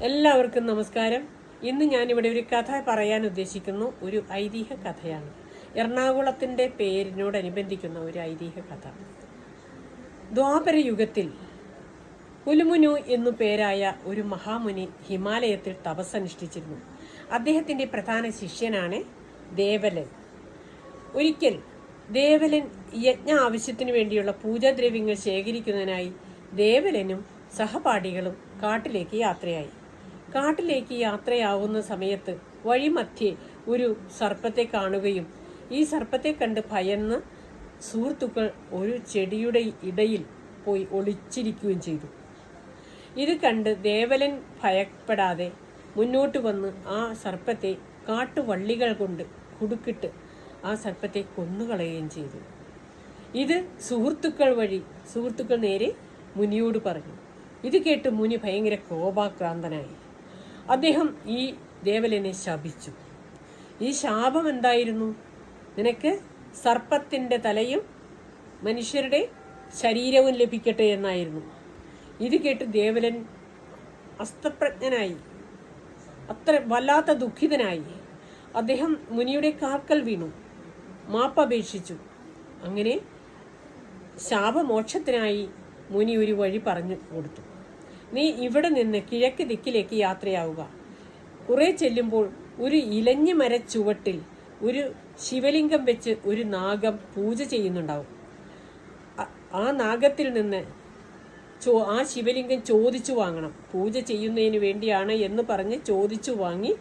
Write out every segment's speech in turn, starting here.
എല്ലാവർക്കും നമസ്കാരം. ഇന്ന് ഞാനിവിടെ ഒരു കഥ പറയാൻ ഉദ്ദേശിക്കുന്നു. ഒരു ഐതിഹ്യ കഥയാണ്. എറണാകുളത്തിൻ്റെ പേരിനോടനുബന്ധിക്കുന്ന ഒരു ഐതിഹ്യ കഥ. ദ്വാപര യുഗത്തിൽ കുലുമുനു എന്നു പേരായ ഒരു മഹാമുനി ഹിമാലയത്തിൽ തപസ്സനുഷ്ഠിച്ചിരുന്നു. അദ്ദേഹത്തിൻ്റെ പ്രധാന ശിഷ്യനാണ് ദേവലൻ. ഒരിക്കൽ ദേവലൻ യജ്ഞ ആവശ്യത്തിനു വേണ്ടിയുള്ള പൂജാദ്രവ്യങ്ങൾ ശേഖരിക്കുന്നതിനായി ദേവലനും സഹപാഠികളും കാട്ടിലേക്ക് യാത്രയായി. കാട്ടിലേക്ക് യാത്രയാവുന്ന സമയത്ത് വഴിമധ്യേ ഒരു സർപ്പത്തെ കാണുകയും ഈ സർപ്പത്തെ കണ്ട് ഭയന്ന് സുഹൃത്തുക്കൾ ഒരു ചെടിയുടെ ഇടയിൽ പോയി ഒളിച്ചിരിക്കുകയും ചെയ്തു. ഇത് കണ്ട് ദേവലൻ ഭയപ്പെടാതെ മുന്നോട്ട് വന്ന് ആ സർപ്പത്തെ കാട്ടുവള്ളികൾ കൊണ്ട് കുടുക്കിട്ട് ആ സർപ്പത്തെ കൊന്നുകളയുകയും ചെയ്തു. ഇത് സുഹൃത്തുക്കൾ നേരെ മുനിയോട് പറഞ്ഞു. ഇത് കേട്ട് മുനി ഭയങ്കര കോപാക്രാന്തനായി. അദ്ദേഹം ഈ ദേവലനെ ശപിച്ചു. ഈ ശാപം എന്തായിരുന്നു? നിനക്ക് സർപ്പത്തിൻ്റെ തലയും മനുഷ്യരുടെ ശരീരവും ലഭിക്കട്ടെ എന്നായിരുന്നു. ഇത് കേട്ട് ദേവലൻ അസ്തപ്രജ്ഞനായി, അത്ര വല്ലാത്ത ദുഃഖിതനായി. അദ്ദേഹം മുനിയുടെ കാൽക്കൽ വീണു, മാപ്പപേക്ഷിച്ചു. അങ്ങനെ ശാപമോക്ഷത്തിനായി മുനി ഒരു വഴി പറഞ്ഞു കൊടുത്തു. നീ ഇവിടെ നിന്ന് കിഴക്ക് ദിക്കിലേക്ക് യാത്രയാവുക. കുറെ ചെല്ലുമ്പോൾ ഒരു ഇലഞ്ഞ മരച്ചുവട്ടിൽ ഒരു ശിവലിംഗം വെച്ച് ഒരു നാഗം പൂജ ചെയ്യുന്നുണ്ടാവും. ആ നാഗത്തിൽ നിന്ന് ആ ശിവലിംഗം ചോദിച്ചു വാങ്ങണം. പൂജ ചെയ്യുന്നതിന് വേണ്ടിയാണ് എന്ന് പറഞ്ഞ് ചോദിച്ചു വാങ്ങി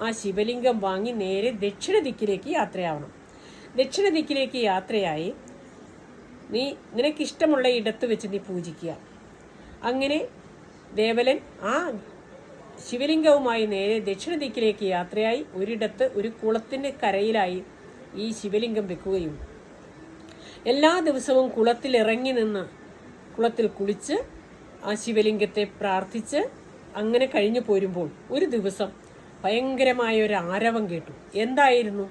ആ ശിവലിംഗം വാങ്ങി നേരെ ദക്ഷിണ ദിക്കിലേക്ക് യാത്രയാവണം. ദക്ഷിണ ദിക്കിലേക്ക് യാത്രയായി നിനക്കിഷ്ടമുള്ള ഇടത്ത് വെച്ച് നീ പൂജിക്കുക. അങ്ങനെ ദേവലൻ ആ ശിവലിംഗവുമായി നേരെ ദക്ഷിണ ദിക്കിലേക്ക് യാത്രയായി ഒരിടത്ത് ഒരു കുളത്തിൻ്റെ കരയിലായി ഈ ശിവലിംഗം വെക്കുകയും എല്ലാ ദിവസവും കുളത്തിൽ ഇറങ്ങി നിന്ന് കുളത്തിൽ കുളിച്ച് ആ ശിവലിംഗത്തെ പ്രാർത്ഥിച്ച് അങ്ങനെ കഴിഞ്ഞു പോരുമ്പോൾ ഒരു ദിവസം ഭയങ്കരമായ ഒരു ആരവം കേട്ടു. എന്തായിരുന്നു?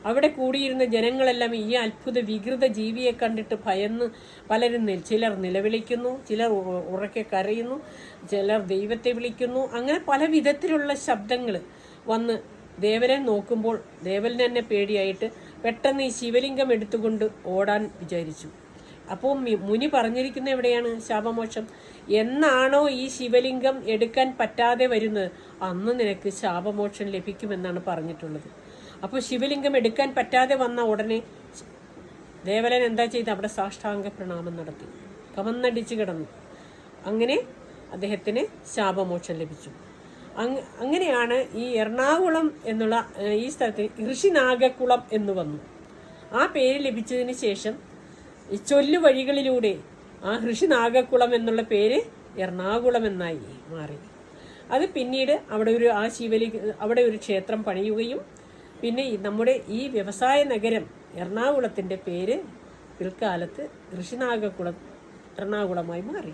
അവിടെ കൂടിയിരുന്ന ജനങ്ങളെല്ലാം ഈ അത്ഭുത വികൃത ജീവിയെ കണ്ടിട്ട് ഭയന്ന് പലരും ചിലർ നിലവിളിക്കുന്നു, ചിലർ ഉറക്കെ കരയുന്നു, ചിലർ ദൈവത്തെ വിളിക്കുന്നു. അങ്ങനെ പല വിധത്തിലുള്ള ശബ്ദങ്ങൾ വന്ന് ദേവനെ നോക്കുമ്പോൾ ദേവന് തന്നെ പേടിയായിട്ട് പെട്ടെന്ന് ഈ ശിവലിംഗം എടുത്തുകൊണ്ട് ഓടാൻ വിചാരിച്ചു. അപ്പോൾ മുനി പറഞ്ഞിരിക്കുന്ന എവിടെയാണ് ശാപമോക്ഷം? എന്നാണോ ഈ ശിവലിംഗം എടുക്കാൻ പറ്റാതെ വരുന്നത് അന്ന് നിനക്ക് ശാപമോക്ഷം ലഭിക്കുമെന്നാണ് പറഞ്ഞിട്ടുള്ളത്. അപ്പോൾ ശിവലിംഗം എടുക്കാൻ പറ്റാതെ വന്ന ഉടനെ ദേവലൻ എന്താ ചെയ്ത്? അവിടെ സാഷ്ടാംഗ പ്രണാമം നടത്തി, കമന്നടിച്ച് കിടന്നു. അങ്ങനെ അദ്ദേഹത്തിന് ശാപമോക്ഷം ലഭിച്ചു. അങ്ങനെയാണ് ഈ എറണാകുളം എന്നുള്ള ഈ സ്ഥലത്തിന് ഋഷിനാഗക്കുളം എന്ന് വന്നു. ആ പേര് ലഭിച്ചതിന് ശേഷം ഈ ചൊല്ലുവഴികളിലൂടെ ആ ഋഷിനാഗക്കുളം എന്നുള്ള പേര് എറണാകുളം എന്നായി മാറി. അത് പിന്നീട് അവിടെ ഒരു ക്ഷേത്രം പണിയുകയും പിന്നെ നമ്മുടെ ഈ വ്യവസായ നഗരം എറണാകുളത്തിൻ്റെ പേര് പിൽക്കാലത്ത് ഋഷിനാഗക്കുളം എറണാകുളമായി മാറി.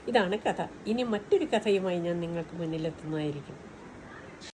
ഇതാണ് കഥ. ഇനി മറ്റൊരു കഥയുമായി ഞാൻ നിങ്ങൾക്ക് മുന്നിലെത്തുന്നതായിരിക്കും.